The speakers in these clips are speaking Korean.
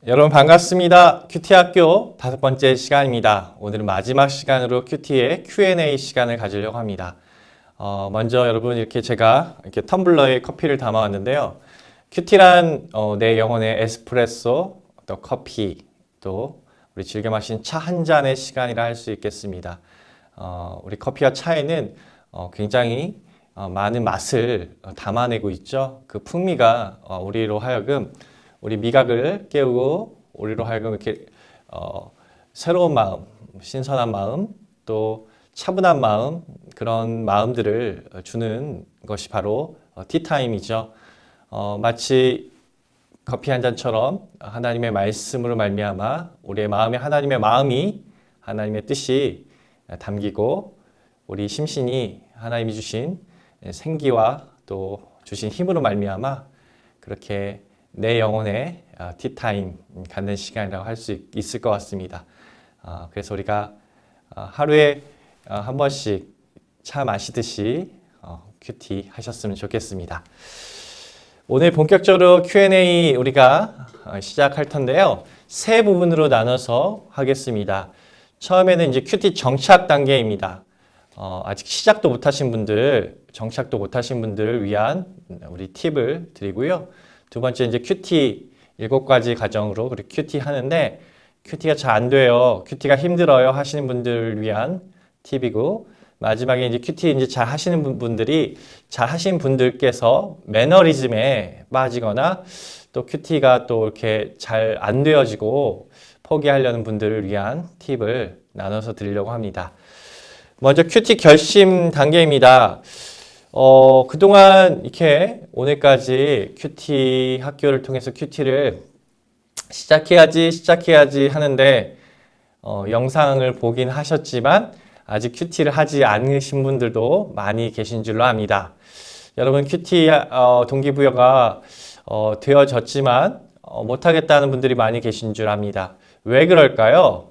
여러분 반갑습니다. 큐티 학교 5번째 시간입니다. 오늘은 마지막 시간으로 큐티의 Q&A 시간을 가지려고 합니다. 먼저 여러분 이렇게 제가 이렇게 텀블러에 커피를 담아왔는데요. 큐티란 내 영혼의 에스프레소, 또 커피, 또 우리 즐겨 마신 차 한 잔의 시간이라 할 수 있겠습니다. 우리 커피와 차에는 굉장히 많은 맛을 담아내고 있죠. 그 풍미가 우리로 하여금 우리 미각을 깨우고 우리로 하여금 이렇게 새로운 마음, 신선한 마음, 또 차분한 마음, 그런 마음들을 주는 것이 바로 티타임이죠. 마치 커피 한 잔처럼 하나님의 말씀으로 말미암아 우리의 마음에 하나님의 마음이 하나님의 뜻이 담기고 우리 심신이 하나님이 주신 생기와 또 주신 힘으로 말미암아 그렇게 내 영혼의 티타임 갖는 시간이라고 할 수 있을 것 같습니다. 그래서 우리가 하루에 한 번씩 차 마시듯이 큐티 하셨으면 좋겠습니다. 오늘 본격적으로 Q&A 우리가 시작할 텐데요. 세 부분으로 나눠서 하겠습니다. 처음에는 이제 큐티 정착 단계입니다. 아직 시작도 못하신 분들, 정착도 못하신 분들을 위한 우리 팁을 드리고요. 두 번째 이제 큐티 7가지 과정으로 그렇게 큐티 하는데 큐티가 잘 안 돼요. 큐티가 힘들어요 하시는 분들을 위한 팁이고 마지막에 이제 큐티 이제 잘 하시는 분들이 잘 하신 분들께서 매너리즘에 빠지거나 또 큐티가 또 이렇게 잘 안 되어지고 포기하려는 분들을 위한 팁을 나눠서 드리려고 합니다. 먼저 큐티 결심 단계입니다. 그동안 이렇게 오늘까지 큐티 학교를 통해서 큐티를 시작해야지 하는데 영상을 보긴 하셨지만 아직 큐티를 하지 않으신 분들도 많이 계신 줄로 압니다. 여러분 큐티 동기부여가 되어졌지만 못하겠다는 분들이 많이 계신 줄 압니다. 왜 그럴까요?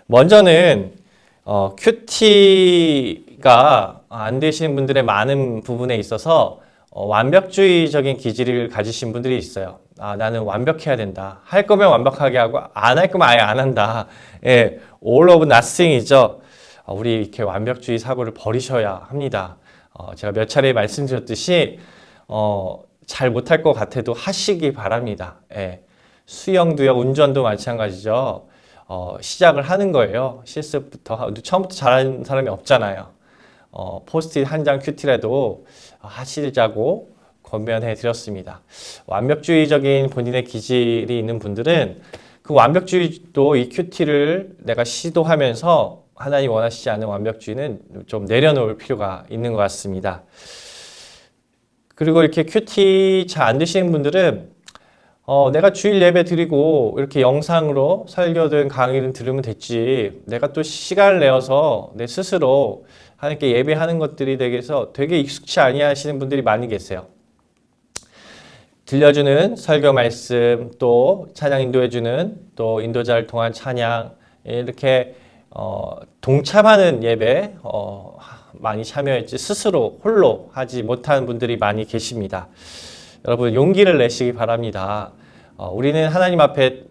먼저는 큐티가 안 되시는 분들의 많은 부분에 있어서 완벽주의적인 기질을 가지신 분들이 있어요. 나는 완벽해야 된다. 할 거면 완벽하게 하고 안 할 거면 아예 안 한다. 예, all of nothing이죠. 우리 이렇게 완벽주의 사고를 버리셔야 합니다. 제가 몇 차례 말씀드렸듯이 잘 못할 것 같아도 하시기 바랍니다. 예, 수영도요, 운전도 마찬가지죠. 시작을 하는 거예요. 실습부터. 처음부터 잘하는 사람이 없잖아요. 포스트잇 한 장 큐티라도 하시자고 권면해 드렸습니다. 완벽주의적인 본인의 기질이 있는 분들은 그 완벽주의도 이 큐티를 내가 시도하면서 하나님 원하시지 않은 완벽주의는 좀 내려놓을 필요가 있는 것 같습니다. 그리고 이렇게 큐티 잘 안 되시는 분들은 내가 주일 예배 드리고 이렇게 영상으로 설교든 강의든 들으면 됐지. 내가 또 시간을 내어서 내 스스로 하나님께 예배하는 것들이 되게 익숙치 아니하시는 분들이 많이 계세요. 들려주는 설교 말씀, 또 찬양 인도해주는 또 인도자를 통한 찬양 이렇게 동참하는 예배 많이 참여했지 스스로 홀로 하지 못하는 분들이 많이 계십니다. 여러분 용기를 내시기 바랍니다. 우리는 하나님 앞에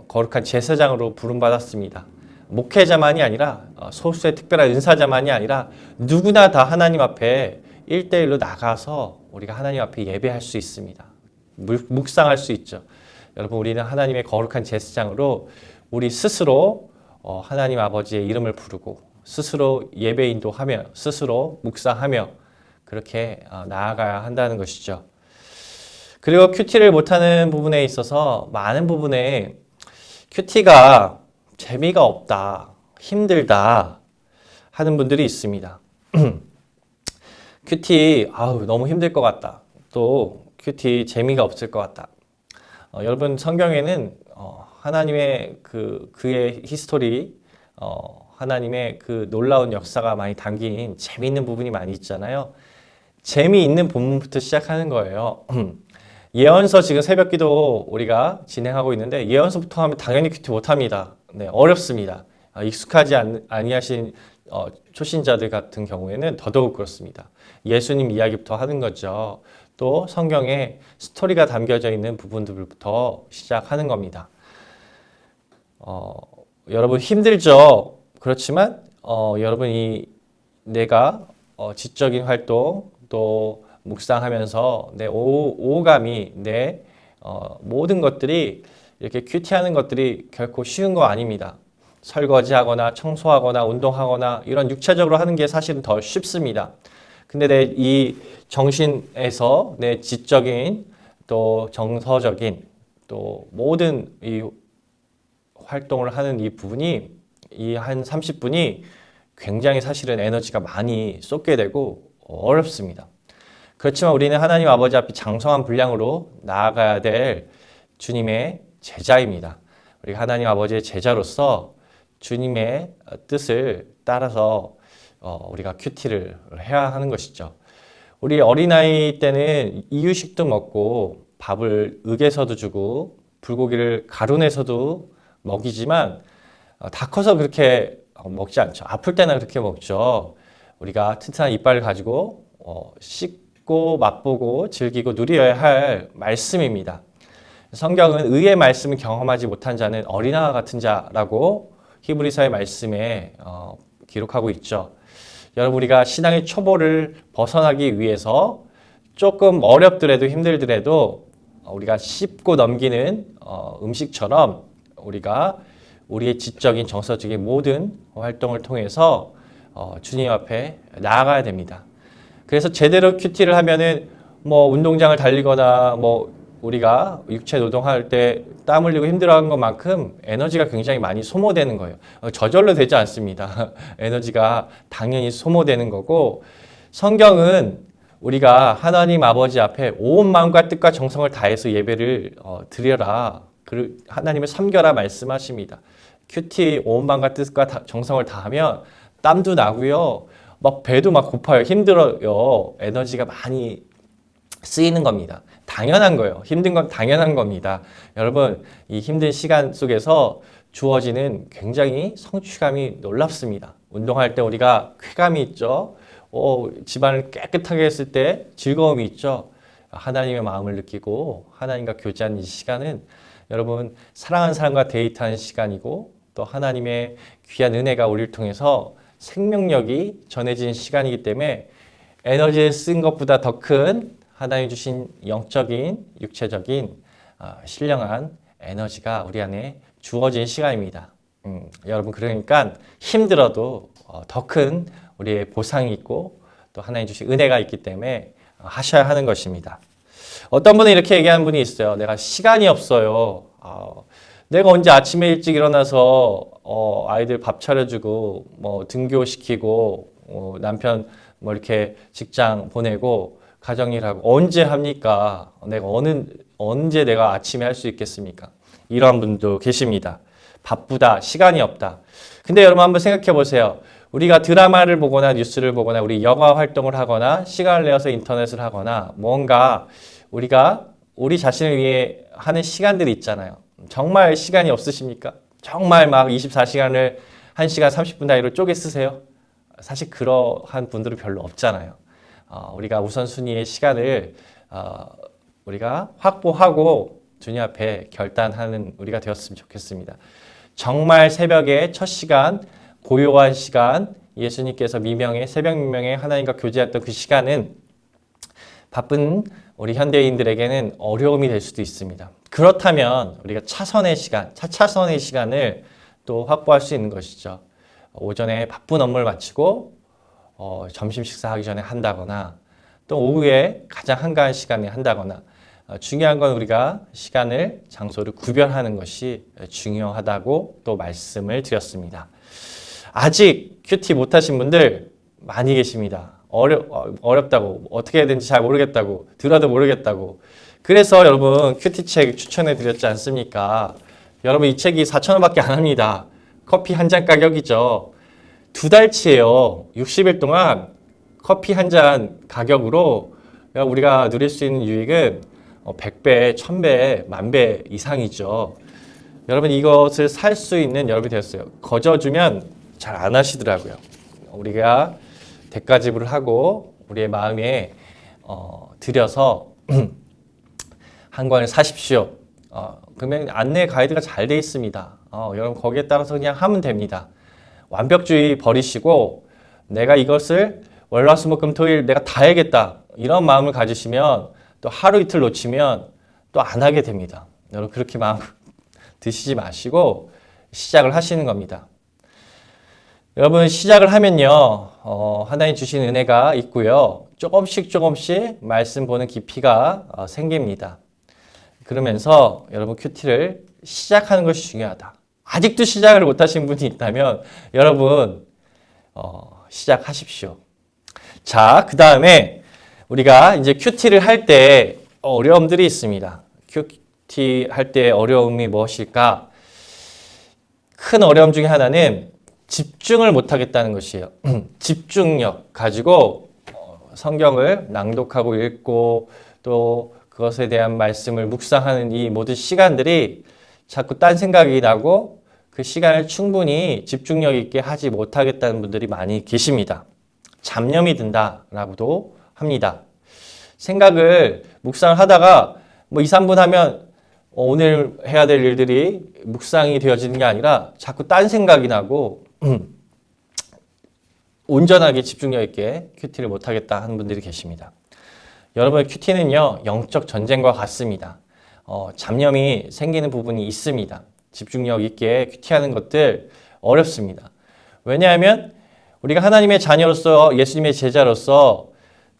거룩한 제사장으로 부름받았습니다. 목회자만이 아니라 소수의 특별한 은사자만이 아니라 누구나 다 하나님 앞에 1대1로 나가서 우리가 하나님 앞에 예배할 수 있습니다. 묵상할 수 있죠. 여러분 우리는 하나님의 거룩한 제사장으로 우리 스스로 하나님 아버지의 이름을 부르고 스스로 예배 인도하며 스스로 묵상하며 그렇게 나아가야 한다는 것이죠. 그리고 큐티를 못하는 부분에 있어서 많은 부분에 큐티가 재미가 없다, 힘들다 하는 분들이 있습니다. 큐티 너무 힘들 것 같다. 또 큐티 재미가 없을 것 같다. 여러분 성경에는 하나님의 그의 히스토리, 하나님의 그 놀라운 역사가 많이 담긴 재미있는 부분이 많이 있잖아요. 재미있는 부분부터 시작하는 거예요. 예언서 지금 새벽기도 우리가 진행하고 있는데 예언서부터 하면 당연히 큐티 못합니다. 네, 어렵습니다. 익숙하지 아니하신 초신자들 같은 경우에는 더더욱 그렇습니다. 예수님 이야기부터 하는 거죠. 또 성경에 스토리가 담겨져 있는 부분들부터 시작하는 겁니다. 여러분 힘들죠? 그렇지만 여러분이 내가 지적인 활동 또 묵상하면서 내 오감이 내 모든 것들이 이렇게 큐티하는 것들이 결코 쉬운 거 아닙니다. 설거지하거나 청소하거나 운동하거나 이런 육체적으로 하는 게 사실은 더 쉽습니다. 근데 내 이 정신에서 내 지적인 또 정서적인 또 모든 이 활동을 하는 이 부분이 이 한 30분이 굉장히 사실은 에너지가 많이 쏟게 되고 어렵습니다. 그렇지만 우리는 하나님 아버지 앞에 장성한 분량으로 나아가야 될 주님의 제자입니다. 우리가 하나님 아버지의 제자로서 주님의 뜻을 따라서 우리가 큐티를 해야 하는 것이죠. 우리 어린아이 때는 이유식도 먹고 밥을 윽에서도 주고 불고기를 가루내서도 먹이지만 다 커서 그렇게 먹지 않죠. 아플 때나 그렇게 먹죠. 우리가 튼튼한 이빨을 가지고 씹고 맛보고 즐기고 누려야 할 말씀입니다. 성경은 의의 말씀을 경험하지 못한 자는 어린아이와 같은 자라고 히브리서의 말씀에 기록하고 있죠. 여러분 우리가 신앙의 초보를 벗어나기 위해서 조금 어렵더라도 힘들더라도 우리가 씹고 넘기는 음식처럼 우리가 우리의 지적인 정서적인 모든 활동을 통해서 주님 앞에 나아가야 됩니다. 그래서 제대로 큐티를 하면은 뭐 운동장을 달리거나 뭐 우리가 육체 노동할 때 땀 흘리고 힘들어하는 것만큼 에너지가 굉장히 많이 소모되는 거예요. 저절로 되지 않습니다. 에너지가 당연히 소모되는 거고 성경은 우리가 하나님 아버지 앞에 온 마음과 뜻과 정성을 다해서 예배를 드려라. 하나님을 섬겨라 말씀하십니다. 큐티 온 마음과 뜻과 정성을 다하면 땀도 나고요. 막 배도 막 고파요. 힘들어요. 에너지가 많이 쓰이는 겁니다. 당연한 거예요. 힘든 건 당연한 겁니다. 여러분, 이 힘든 시간 속에서 주어지는 굉장히 성취감이 놀랍습니다. 운동할 때 우리가 쾌감이 있죠. 집안을 깨끗하게 했을 때 즐거움이 있죠. 하나님의 마음을 느끼고 하나님과 교제하는 이 시간은 여러분 사랑하는 사람과 데이트하는 시간이고 또 하나님의 귀한 은혜가 우리를 통해서 생명력이 전해지는 시간이기 때문에 에너지를 쓴 것보다 더 큰 하나님 주신 영적인 육체적인 신령한 에너지가 우리 안에 주어진 시간입니다. 여러분 그러니까 힘들어도 더 큰 우리의 보상이 있고 또 하나님 주신 은혜가 있기 때문에 하셔야 하는 것입니다. 어떤 분은 이렇게 얘기하는 분이 있어요. 내가 시간이 없어요. 내가 언제 아침에 일찍 일어나서 아이들 밥 차려주고 뭐 등교시키고 남편 뭐 이렇게 직장 보내고 가정일하고 언제 합니까? 내가 언제 내가 아침에 할 수 있겠습니까? 이러한 분도 계십니다. 바쁘다, 시간이 없다. 근데 여러분 한번 생각해 보세요. 우리가 드라마를 보거나 뉴스를 보거나 우리 여가 활동을 하거나 시간을 내어서 인터넷을 하거나 뭔가 우리가 우리 자신을 위해 하는 시간들이 있잖아요. 정말 시간이 없으십니까? 정말 막 24시간을 1시간 30분 단위로 쪼개 쓰세요? 사실 그러한 분들은 별로 없잖아요. 우리가 우선순위의 시간을 우리가 확보하고 주님 앞에 결단하는 우리가 되었으면 좋겠습니다. 정말 새벽에 첫 시간, 고요한 시간, 예수님께서 새벽 미명에 하나님과 교제했던 그 시간은 바쁜 우리 현대인들에게는 어려움이 될 수도 있습니다. 그렇다면 우리가 차선의 시간을 또 확보할 수 있는 것이죠. 오전에 바쁜 업무를 마치고 점심 식사하기 전에 한다거나 또 오후에 가장 한가한 시간에 한다거나 중요한 건 우리가 시간을 장소를 구별하는 것이 중요하다고 또 말씀을 드렸습니다. 아직 큐티 못하신 분들 많이 계십니다. 어렵다고 어떻게 해야 되는지 잘 모르겠다고 들어도 모르겠다고 그래서 여러분 큐티 책 추천해 드렸지 않습니까? 여러분 이 책이 4,000원밖에 안 합니다. 커피 한 잔 가격이죠. 2달치예요. 60일 동안 커피 한 잔 가격으로 우리가 누릴 수 있는 유익은 100배, 1000배, 10,000배 이상이죠. 여러분 이것을 살 수 있는 여러분이 됐어요. 거저주면 잘 안 하시더라고요. 우리가 대가 지불을 하고 우리의 마음에 들여서 한 권을 사십시오. 그러면 안내 가이드가 잘 돼 있습니다. 여러분 거기에 따라서 그냥 하면 됩니다. 완벽주의 버리시고 내가 이것을 월화수목금토일 내가 다 해야겠다 이런 마음을 가지시면 또 하루 이틀 놓치면 또 안 하게 됩니다. 여러분 그렇게 마음 드시지 마시고 시작을 하시는 겁니다. 여러분 시작을 하면요 하나님 주신 은혜가 있고요 조금씩 말씀 보는 깊이가 생깁니다. 그러면서 여러분 큐티를 시작하는 것이 중요하다. 아직도 시작을 못 하신 분이 있다면 여러분 시작하십시오. 자, 그 다음에 우리가 이제 큐티를 할 때 어려움들이 있습니다. 큐티 할 때 어려움이 무엇일까? 큰 어려움 중에 하나는 집중을 못 하겠다는 것이에요. 집중력 가지고 성경을 낭독하고 읽고 또 그것에 대한 말씀을 묵상하는 이 모든 시간들이 자꾸 딴 생각이 나고 그 시간을 충분히 집중력 있게 하지 못하겠다는 분들이 많이 계십니다. 잡념이 든다라고도 합니다. 생각을 묵상을 하다가 뭐 2, 3분 하면 오늘 해야 될 일들이 묵상이 되어지는 게 아니라 자꾸 딴 생각이 나고 온전하게 집중력 있게 큐티를 못하겠다 하는 분들이 계십니다. 여러분 큐티는요 영적 전쟁과 같습니다. 잡념이 생기는 부분이 있습니다. 집중력 있게 큐티하는 것들 어렵습니다. 왜냐하면 우리가 하나님의 자녀로서 예수님의 제자로서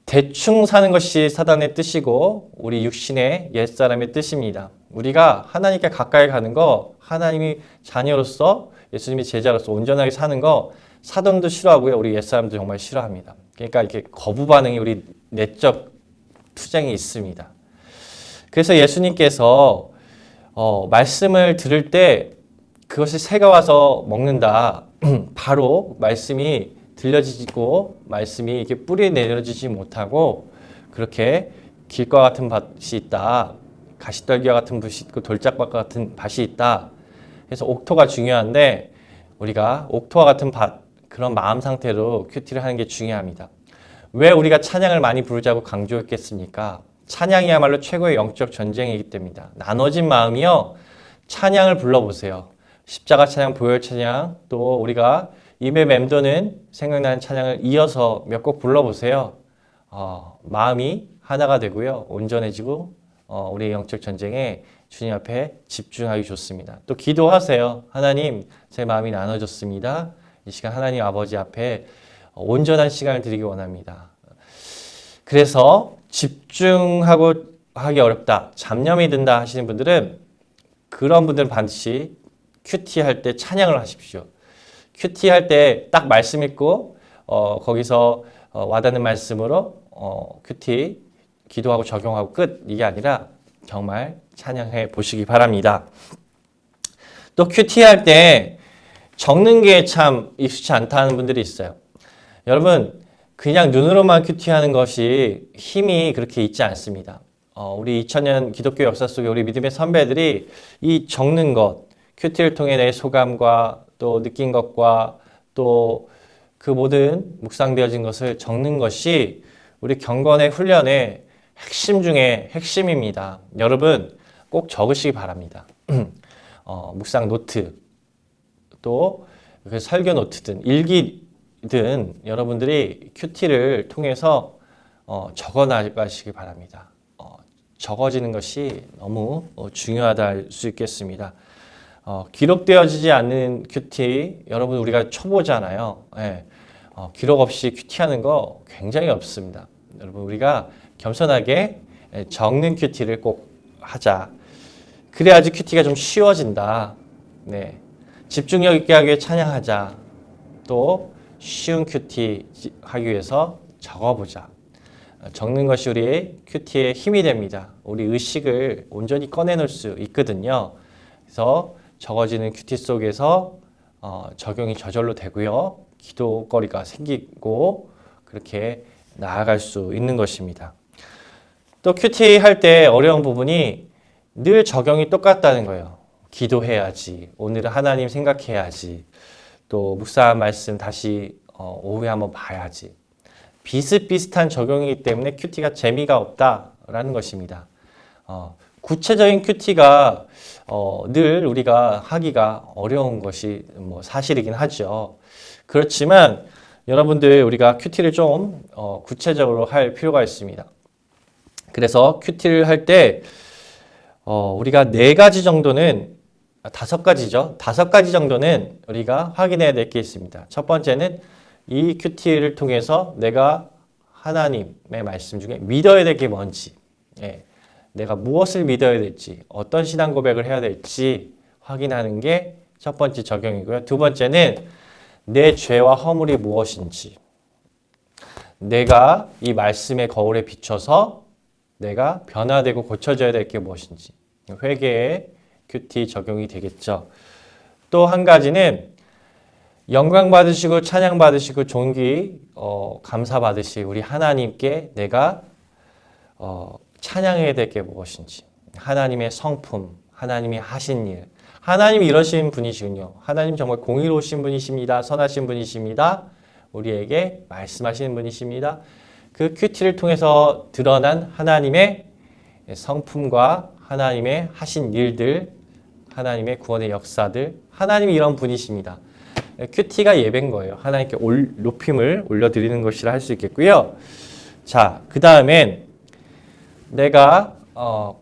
대충 사는 것이 사단의 뜻이고 우리 육신의 옛사람의 뜻입니다. 우리가 하나님께 가까이 가는 거 하나님의 자녀로서 예수님의 제자로서 온전하게 사는 거 사단도 싫어하고요. 우리 옛사람도 정말 싫어합니다. 그러니까 이렇게 거부 반응이 우리 내적 투쟁이 있습니다. 그래서 예수님께서 말씀을 들을 때 그것이 새가 와서 먹는다. 바로 말씀이 들려지고 말씀이 이렇게 뿌리 내려지지 못하고 그렇게 길과 같은 밭이 있다. 가시떨기와 같은 밭이 있고 돌짝밭과 같은 밭이 있다. 그래서 옥토가 중요한데 우리가 옥토와 같은 밭 그런 마음 상태로 큐티를 하는 게 중요합니다. 왜 우리가 찬양을 많이 부르자고 강조했겠습니까? 찬양이야말로 최고의 영적 전쟁이기 때문이다. 나눠진 마음이요. 찬양을 불러보세요. 십자가 찬양, 보혈 찬양, 또 우리가 입에 맴도는 생각나는 찬양을 이어서 몇 곡 불러보세요. 마음이 하나가 되고요. 온전해지고 우리의 영적 전쟁에 주님 앞에 집중하기 좋습니다. 또 기도하세요. 하나님, 제 마음이 나눠졌습니다. 이 시간 하나님 아버지 앞에 온전한 시간을 드리기 원합니다. 그래서 집중하고 하기 어렵다, 잡념이 든다 하시는 분들은 그런 분들은 반드시 큐티 할 때 찬양을 하십시오. 큐티 할 때 딱 말씀 읽고 거기서 와닿는 말씀으로 큐티 기도하고 적용하고 끝 이게 아니라 정말 찬양해 보시기 바랍니다. 또 큐티 할 때 적는 게 참 익숙치 않다는 분들이 있어요. 여러분 그냥 눈으로만 큐티하는 것이 힘이 그렇게 있지 않습니다. 우리 2000년 기독교 역사 속에 우리 믿음의 선배들이 이 적는 것, 큐티를 통해 내 소감과 또 느낀 것과 또 그 모든 묵상되어진 것을 적는 것이 우리 경건의 훈련의 핵심 중에 핵심입니다. 여러분 꼭 적으시기 바랍니다. 묵상 노트 또 설교 노트든 일기든 여러분들이 큐티를 통해서 적어 나가시기 바랍니다. 적어지는 것이 너무 중요하다 할 수 있겠습니다. 기록되어지지 않는 큐티, 여러분 우리가 초보잖아요. 네. 기록 없이 큐티하는 거 굉장히 없습니다. 여러분 우리가 겸손하게 적는 큐티를 꼭 하자. 그래야지 큐티가 좀 쉬워진다. 네. 집중력 있게 하기 위해 찬양하자. 또 쉬운 큐티 하기 위해서 적어보자. 적는 것이 우리 큐티의 힘이 됩니다. 우리 의식을 온전히 꺼내놓을 수 있거든요. 그래서 적어지는 큐티 속에서 적용이 저절로 되고요. 기도거리가 생기고 그렇게 나아갈 수 있는 것입니다. 또 큐티 할 때 어려운 부분이 늘 적용이 똑같다는 거예요. 기도해야지. 오늘은 하나님 생각해야지. 또 묵상 말씀 다시 오후에 한번 봐야지. 비슷비슷한 적용이기 때문에 큐티가 재미가 없다라는 것입니다. 구체적인 큐티가 늘 우리가 하기가 어려운 것이 뭐 사실이긴 하죠. 그렇지만 여러분들 우리가 큐티를 좀 구체적으로 할 필요가 있습니다. 그래서 큐티를 할 때 우리가 4가지 정도는 5가지죠. 5가지 정도는 우리가 확인해야 될 게 있습니다. 첫 번째는 이 큐티를 통해서 내가 하나님의 말씀 중에 믿어야 될 게 뭔지, 내가 무엇을 믿어야 될지, 어떤 신앙 고백을 해야 될지 확인하는 게 첫 번째 적용이고요. 두 번째는 내 죄와 허물이 무엇인지, 내가 이 말씀의 거울에 비춰서 내가 변화되고 고쳐져야 될 게 무엇인지, 회개의 큐티 적용이 되겠죠. 또 한 가지는 영광 받으시고 찬양 받으시고 존귀 감사 받으실 우리 하나님께 내가 찬양해야 될 게 무엇인지, 하나님의 성품, 하나님이 하신 일, 하나님이 이러신 분이시군요. 하나님 정말 공의로우신 분이십니다. 선하신 분이십니다. 우리에게 말씀하시는 분이십니다. 그 큐티를 통해서 드러난 하나님의 성품과 하나님의 하신 일들, 하나님의 구원의 역사들, 하나님이 이런 분이십니다. 큐티가 예배인 거예요. 하나님께 높임을 올려드리는 것이라 할 수 있겠고요. 자, 그 다음엔 내가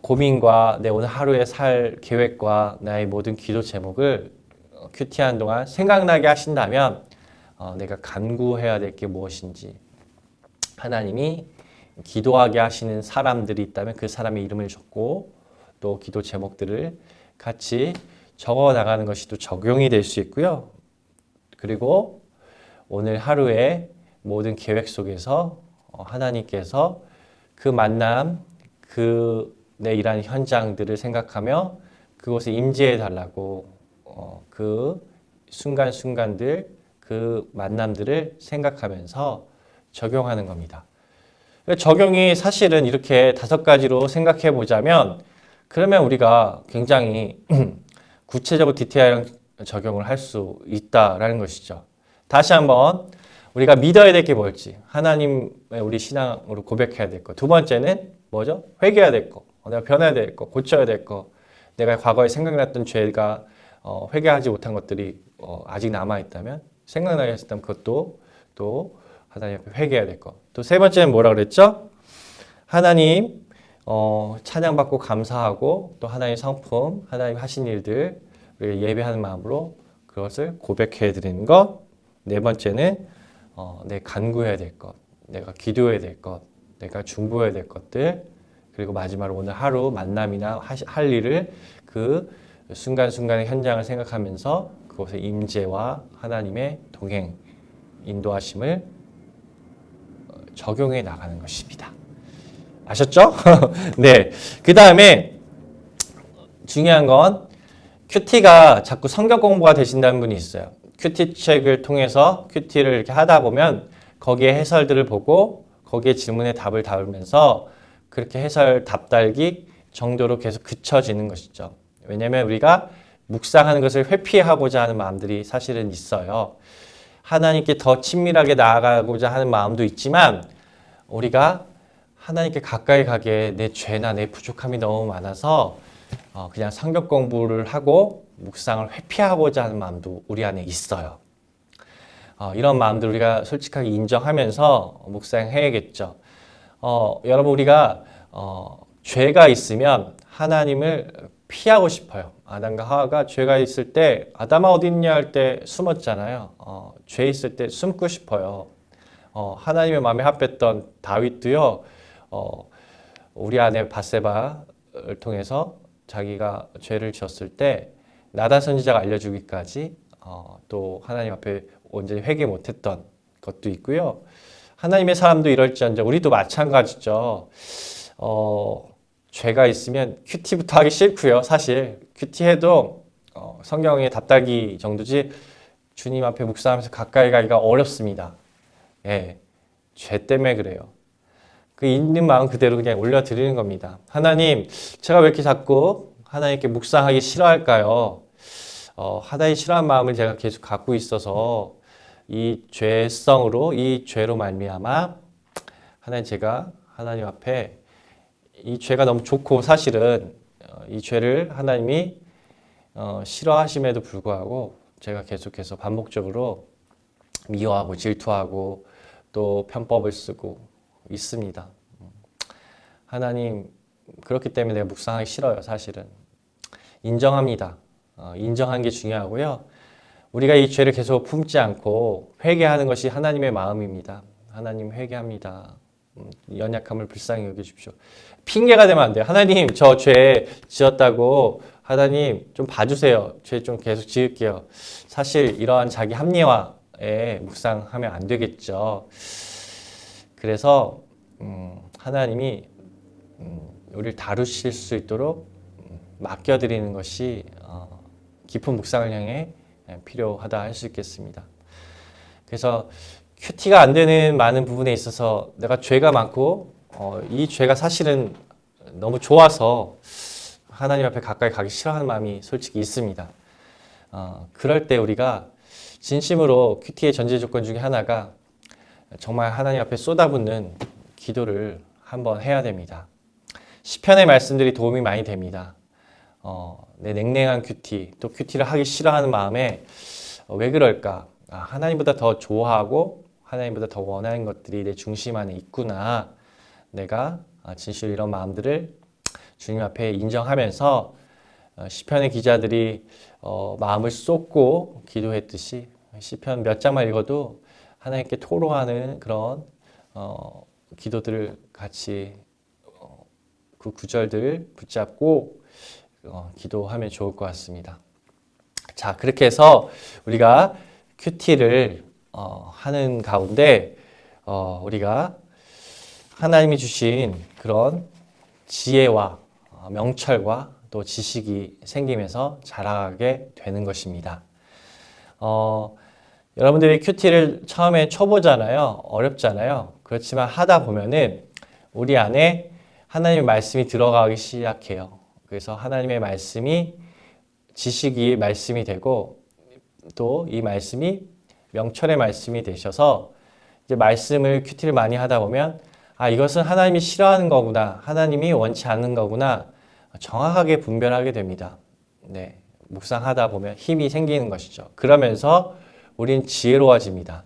고민과 내 오늘 하루에 살 계획과 나의 모든 기도 제목을 큐티하는 동안 생각나게 하신다면 내가 간구해야 될 게 무엇인지, 하나님이 기도하게 하시는 사람들이 있다면 그 사람의 이름을 적고 또 기도 제목들을 같이 적어 나가는 것이 또 적용이 될 수 있고요. 그리고 오늘 하루의 모든 계획 속에서 하나님께서 그 만남, 내 일하는 현장들을 생각하며 그곳에 임재해 달라고 그 순간순간들, 그 만남들을 생각하면서 적용하는 겁니다. 적용이 사실은 이렇게 5가지로 생각해 보자면 그러면 우리가 굉장히 구체적으로 디테일한 적용을 할 수 있다라는 것이죠. 다시 한번 우리가 믿어야 될 게 뭘지, 하나님의 우리 신앙으로 고백해야 될 것. 두 번째는 뭐죠? 회개해야 될 것, 내가 변해야 될 것, 고쳐야 될 것, 내가 과거에 생각났던 죄가 회개하지 못한 것들이 아직 남아있다면, 생각나게 했다면 그것도 또 하나님 앞에 회개해야 될 것. 또 세 번째는 뭐라 그랬죠? 하나님 찬양받고 감사하고 또 하나님의 성품, 하나님 하신 일들 우리가 예배하는 마음으로 그것을 고백해 드리는 것. 네 번째는 내 간구해야 될 것, 내가 기도해야 될 것, 내가 중보해야 될 것들. 그리고 마지막으로 오늘 하루 만남이나 할 일을 그 순간순간의 현장을 생각하면서 그곳의 임재와 하나님의 동행, 인도하심을 적용해 나가는 것입니다. 아셨죠? 네. 그 다음에 중요한 건 큐티가 자꾸 성경 공부가 되신다는 분이 있어요. 큐티 책을 통해서 큐티를 이렇게 하다 보면 거기에 해설들을 보고 거기에 질문에 답을 달으면서 그렇게 해설 답달기 정도로 계속 그쳐지는 것이죠. 왜냐하면 우리가 묵상하는 것을 회피하고자 하는 마음들이 사실은 있어요. 하나님께 더 친밀하게 나아가고자 하는 마음도 있지만 우리가 하나님께 가까이 가기에 내 죄나 내 부족함이 너무 많아서 그냥 성경 공부를 하고 묵상을 회피하고자 하는 마음도 우리 안에 있어요. 이런 마음들 우리가 솔직하게 인정하면서 묵상해야겠죠. 여러분 우리가 죄가 있으면 하나님을 피하고 싶어요. 아담과 하와가 죄가 있을 때 아담아 어디 있냐 할 때 숨었잖아요. 죄 있을 때 숨고 싶어요. 하나님의 마음에 합했던 다윗도요. 우리 아내 밧세바를 통해서 자기가 죄를 지었을 때 나단 선지자가 알려주기까지 또 하나님 앞에 온전히 회개 못했던 것도 있고요. 하나님의 사람도 이럴지언정 우리도 마찬가지죠. 죄가 있으면 큐티부터 하기 싫고요. 사실 큐티해도 성경의 답달기 정도지 주님 앞에 묵상하면서 가까이 가기가 어렵습니다. 예, 죄 때문에 그래요. 그 있는 마음 그대로 그냥 올려드리는 겁니다. 하나님, 제가 왜 이렇게 자꾸 하나님께 묵상하기 싫어할까요? 하나님 싫어하는 마음을 제가 계속 갖고 있어서 이 죄성으로, 이 죄로 말미암아 하나님 제가 하나님 앞에 이 죄가 너무 좋고 사실은 이 죄를 하나님이 싫어하심에도 불구하고 제가 계속해서 반복적으로 미워하고 질투하고 또 편법을 쓰고 있습니다. 하나님 그렇기 때문에 내가 묵상하기 싫어요. 사실은 인정합니다. 인정하는 게 중요하고요. 우리가 이 죄를 계속 품지 않고 회개하는 것이 하나님의 마음입니다. 하나님 회개합니다. 연약함을 불쌍히 여겨주십시오. 핑계가 되면 안 돼요. 하나님 저 죄 지었다고 하나님 좀 봐주세요. 죄 좀 계속 지을게요. 사실 이러한 자기 합리화에 묵상하면 안 되겠죠. 그래서 하나님이 우리를 다루실 수 있도록 맡겨드리는 것이 깊은 묵상을 향해 필요하다 할 수 있겠습니다. 그래서 큐티가 안 되는 많은 부분에 있어서 내가 죄가 많고 이 죄가 사실은 너무 좋아서 하나님 앞에 가까이 가기 싫어하는 마음이 솔직히 있습니다. 그럴 때 우리가 진심으로 큐티의 전제 조건 중에 하나가 정말 하나님 앞에 쏟아붓는 기도를 한번 해야 됩니다. 시편의 말씀들이 도움이 많이 됩니다. 내 냉랭한 큐티, 또 큐티를 하기 싫어하는 마음에 왜 그럴까? 하나님보다 더 좋아하고 하나님보다 더 원하는 것들이 내 중심 안에 있구나. 내가 진실로 이런 마음들을 주님 앞에 인정하면서 시편의 기자들이 마음을 쏟고 기도했듯이 시편 몇 장만 읽어도 하나님께 토로하는 그런 기도들을 같이 그 구절들 붙잡고 기도하면 좋을 것 같습니다. 자, 그렇게 해서 우리가 큐티를 하는 가운데 우리가 하나님이 주신 그런 지혜와 명철과 또 지식이 생기면서 자라게 되는 것입니다. 여러분들이 큐티를 처음에 쳐보잖아요. 어렵잖아요. 그렇지만 하다 보면은 우리 안에 하나님의 말씀이 들어가기 시작해요. 그래서 하나님의 말씀이 지식이 말씀이 되고 또 이 말씀이 명철의 말씀이 되셔서 이제 말씀을 큐티를 많이 하다 보면 이것은 하나님이 싫어하는 거구나. 하나님이 원치 않는 거구나. 정확하게 분별하게 됩니다. 네. 묵상하다 보면 힘이 생기는 것이죠. 그러면서 우린 지혜로워집니다.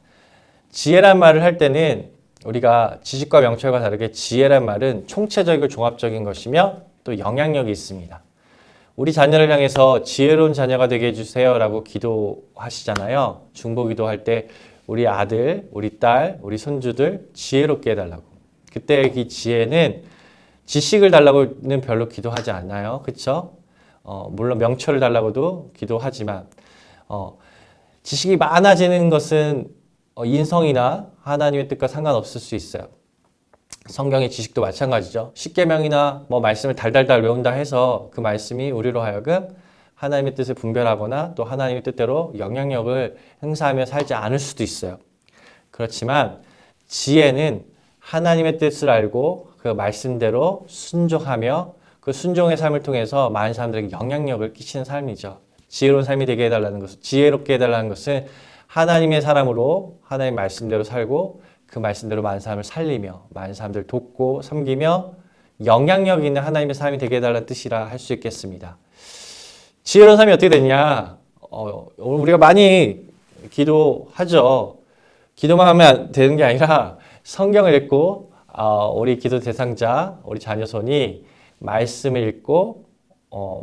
지혜란 말을 할 때는 우리가 지식과 명철과 다르게 지혜란 말은 총체적이고 종합적인 것이며 또 영향력이 있습니다. 우리 자녀를 향해서 지혜로운 자녀가 되게 해주세요라고 기도하시잖아요. 중보기도 할 때 우리 아들, 우리 딸, 우리 손주들 지혜롭게 해달라고. 그때 이 지혜는 지식을 달라고는 별로 기도하지 않나요? 그렇죠? 물론 명철을 달라고도 기도하지만 지식이 많아지는 것은 인성이나 하나님의 뜻과 상관없을 수 있어요. 성경의 지식도 마찬가지죠. 십계명이나 말씀을 달달달 외운다 해서 그 말씀이 우리로 하여금 하나님의 뜻을 분별하거나 또 하나님의 뜻대로 영향력을 행사하며 살지 않을 수도 있어요. 그렇지만 지혜는 하나님의 뜻을 알고 그 말씀대로 순종하며 그 순종의 삶을 통해서 많은 사람들에게 영향력을 끼치는 삶이죠. 지혜로운 삶이 되게 해달라는 것은, 지혜롭게 해달라는 것은 하나님의 사람으로 하나님의 말씀대로 살고 그 말씀대로 많은 사람을 살리며 많은 사람들을 돕고 섬기며 영향력 있는 하나님의 사람이 되게 해달라는 뜻이라 할 수 있겠습니다. 지혜로운 삶이 어떻게 되냐? 우리가 많이 기도하죠. 기도만 하면 되는 게 아니라 성경을 읽고 우리 기도 대상자, 우리 자녀손이 말씀을 읽고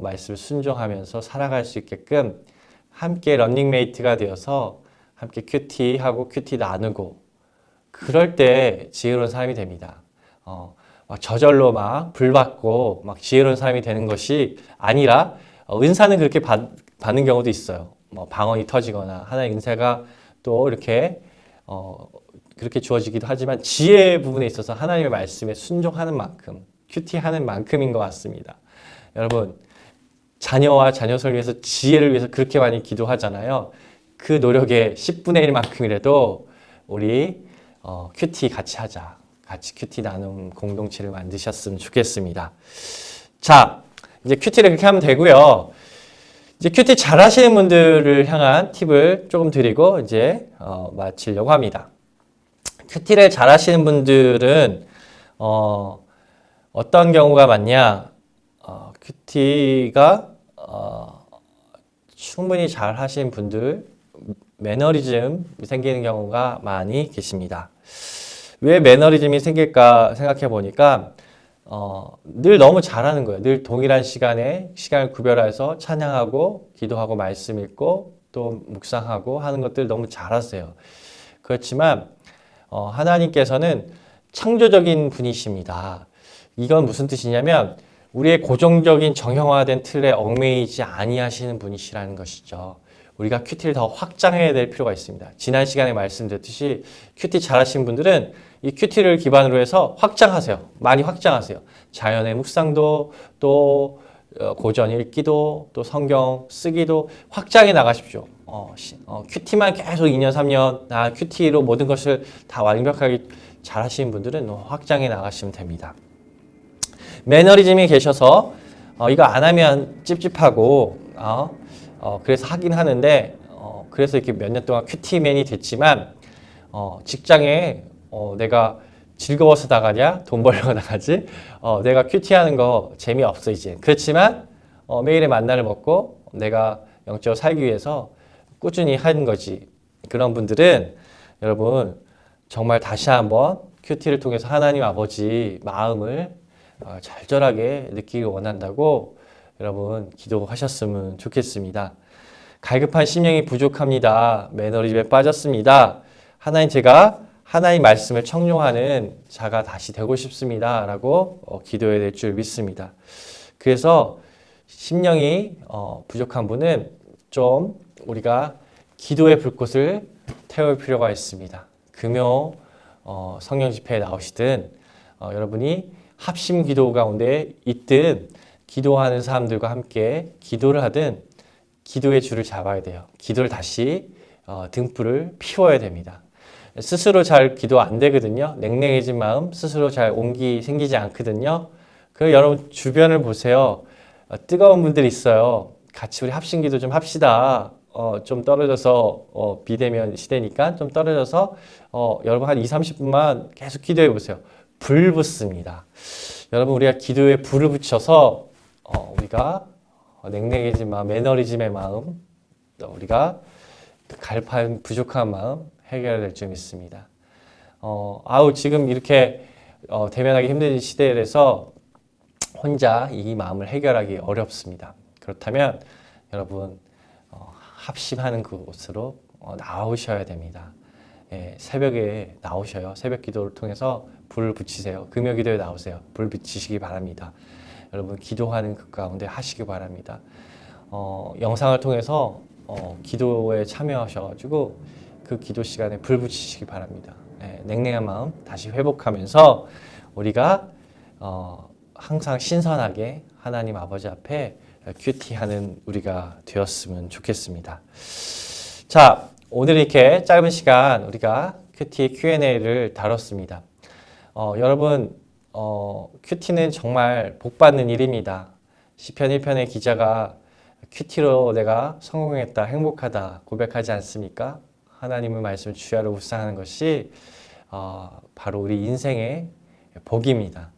말씀을 순종하면서 살아갈 수 있게끔 함께 런닝메이트가 되어서 함께 큐티하고 큐티 나누고 그럴 때 지혜로운 사람이 됩니다. 막 저절로 막 불받고 막 지혜로운 사람이 되는 것이 아니라 은사는 그렇게 받는 경우도 있어요. 방언이 터지거나 하나의 은사가 또 이렇게 그렇게 주어지기도 하지만 지혜 부분에 있어서 하나님의 말씀에 순종하는 만큼 큐티하는 만큼인 것 같습니다. 여러분 자녀와 자녀를 위해서 지혜를 위해서 그렇게 많이 기도하잖아요. 그 노력의 10분의 1만큼이라도 우리 큐티 같이 하자. 같이 큐티 나눔 공동체를 만드셨으면 좋겠습니다. 자, 이제 큐티를 그렇게 하면 되고요. 이제 큐티 잘 하시는 분들을 향한 팁을 조금 드리고 이제 마치려고 합니다. 큐티를 잘 하시는 분들은 어떤 경우가 많냐? 큐티가 충분히 잘 하시는 분들, 매너리즘이 생기는 경우가 많이 계십니다. 왜 매너리즘이 생길까 생각해 보니까 늘 너무 잘하는 거예요. 늘 동일한 시간에 시간을 구별해서 찬양하고 기도하고 말씀 읽고 또 묵상하고 하는 것들 너무 잘하세요. 그렇지만 하나님께서는 창조적인 분이십니다. 이건 무슨 뜻이냐면 우리의 고정적인 정형화된 틀에 얽매이지 아니하시는 분이시라는 것이죠. 우리가 큐티를 더 확장해야 될 필요가 있습니다. 지난 시간에 말씀드렸듯이 큐티 잘하시는 분들은 이 큐티를 기반으로 해서 확장하세요. 많이 확장하세요. 자연의 묵상도 또 고전 읽기도 또 성경 쓰기도 확장해 나가십시오. 큐티만 계속 2년, 3년 큐티로 모든 것을 다 완벽하게 잘 하시는 분들은 확장해 나가시면 됩니다. 매너리즘이 계셔서 이거 안 하면 찝찝하고 그래서 하긴 하는데 그래서 이렇게 몇 년 동안 큐티맨이 됐지만 직장에 내가 즐거워서 나가냐 돈 벌려고 나가지 내가 큐티하는 거 재미없어 이제. 그렇지만 매일의 만나를 먹고 내가 영적으로 살기 위해서 꾸준히 하는 거지. 그런 분들은 여러분 정말 다시 한번 큐티를 통해서 하나님 아버지 마음을 절절하게 느끼기 원한다고 여러분 기도하셨으면 좋겠습니다. 갈급한 심령이 부족합니다. 매너리즘에 빠졌습니다. 하나님 제가 하나님 말씀을 청종하는 자가 다시 되고 싶습니다. 라고 기도해야 될 줄 믿습니다. 그래서 심령이 부족한 분은 좀 우리가 기도의 불꽃을 태울 필요가 있습니다. 금요 성령 집회에 나오시든 여러분이 합심 기도 가운데 있든 기도하는 사람들과 함께 기도를 하든 기도의 줄을 잡아야 돼요. 기도를 다시 등불을 피워야 됩니다. 스스로 잘 기도 안 되거든요. 냉랭해진 마음 스스로 잘 온기 생기지 않거든요. 그럼 여러분 주변을 보세요. 뜨거운 분들이 있어요. 같이 우리 합심 기도 좀 합시다. 좀 떨어져서 비대면 시대니까 좀 떨어져서 여러분 한 20-30분만 계속 기도해 보세요. 불 붙습니다. 여러분 우리가 기도에 불을 붙여서 우리가 냉랭해진 마음, 매너리즘의 마음, 우리가 갈급한 부족한 마음 해결해야 될 줄 믿습니다. 지금 이렇게 대면하기 힘든 시대에서 혼자 이 마음을 해결하기 어렵습니다. 그렇다면 여러분 합심하는 그곳으로 나오셔야 됩니다. 새벽에 나오셔요. 새벽 기도를 통해서 불을 붙이세요. 금요 기도에 나오세요. 불 붙이시기 바랍니다. 여러분 기도하는 그 가운데 하시기 바랍니다. 영상을 통해서 기도에 참여하셔가지고 그 기도 시간에 불 붙이시기 바랍니다. 냉랭한 마음 다시 회복하면서 우리가 항상 신선하게 하나님 아버지 앞에 큐티하는 우리가 되었으면 좋겠습니다. 자, 오늘 이렇게 짧은 시간 우리가 큐티 Q&A를 다뤘습니다. 여러분 큐티는 정말 복받는 일입니다. 시편 1편의 기자가 큐티로 내가 성공했다, 행복하다 고백하지 않습니까? 하나님의 말씀을 주야로 묵상하는 것이 바로 우리 인생의 복입니다.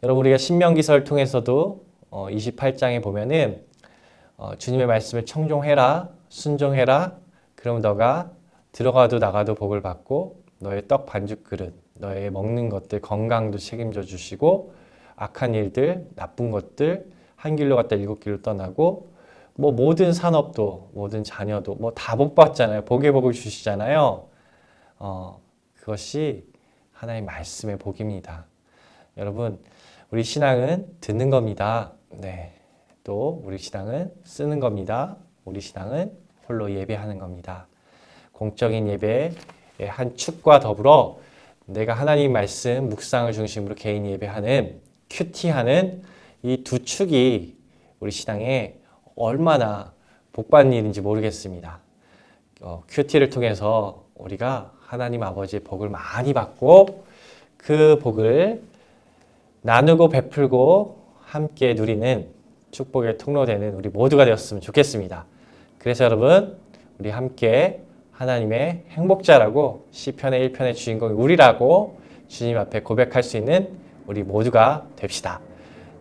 여러분 우리가 신명기서를 통해서도 28장에 보면은 주님의 말씀을 청종해라, 순종해라. 그럼 너가 들어가도 나가도 복을 받고 너의 떡 반죽 그릇, 너의 먹는 것들 건강도 책임져 주시고 악한 일들, 나쁜 것들 한 길로 갔다 일곱 길로 떠나고 모든 산업도 모든 자녀도 다 복 받잖아요. 복의 복을 주시잖아요. 그것이 하나님의 말씀의 복입니다. 여러분 우리 신앙은 듣는 겁니다. 네. 또 우리 신앙은 쓰는 겁니다. 우리 신앙은 홀로 예배하는 겁니다. 공적인 예배의 한 축과 더불어 내가 하나님 말씀 묵상을 중심으로 개인 예배하는 큐티하는 이 두 축이 우리 신앙에 얼마나 복받는 일인지 모르겠습니다. 큐티를 통해서 우리가 하나님 아버지의 복을 많이 받고 그 복을 나누고 베풀고 함께 누리는 축복의 통로되는 우리 모두가 되었으면 좋겠습니다. 그래서 여러분 우리 함께 하나님의 행복자라고 시편의 1편의 주인공이 우리라고 주님 앞에 고백할 수 있는 우리 모두가 됩시다.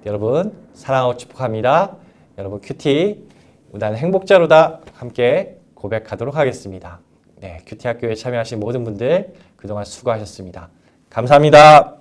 여러분 사랑하고 축복합니다. 여러분 큐티 나는 행복자로다 함께 고백하도록 하겠습니다. 네, 큐티 학교에 참여하신 모든 분들 그동안 수고하셨습니다. 감사합니다.